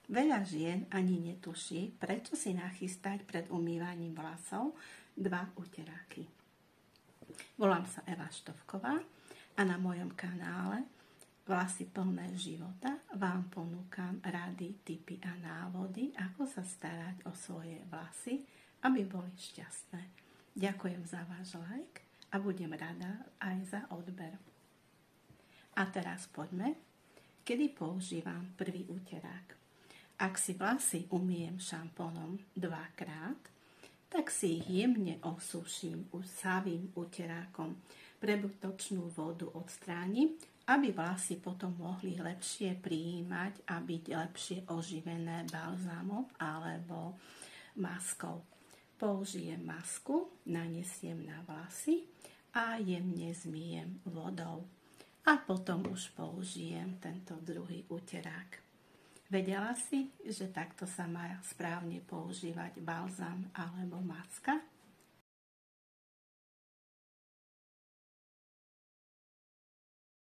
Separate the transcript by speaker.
Speaker 1: Veľa žien ani netuší, prečo si nachystať pred umývaním vlasov 2 uteráky. Volám sa Eva Štovková a na mojom kanále Vlasy plné života vám ponúkam rady, tipy a návody, ako sa starať o svoje vlasy, aby boli šťastné. Ďakujem za váš like a budem rada aj za odber. A teraz poďme, kedy používam prvý uterák. Ak si vlasy umyjem šampónom 2-krát, tak si ich jemne osúšim usavým uterákom. Prebytočnú vodu odstránim, aby vlasy potom mohli lepšie prijímať a byť lepšie oživené balzámom alebo maskou. Použijem masku, nanesiem na vlasy a jemne zmyjem vodou. A potom už použijem tento druhý uterák. Vedela si, že takto sa má správne používať balzám alebo maska?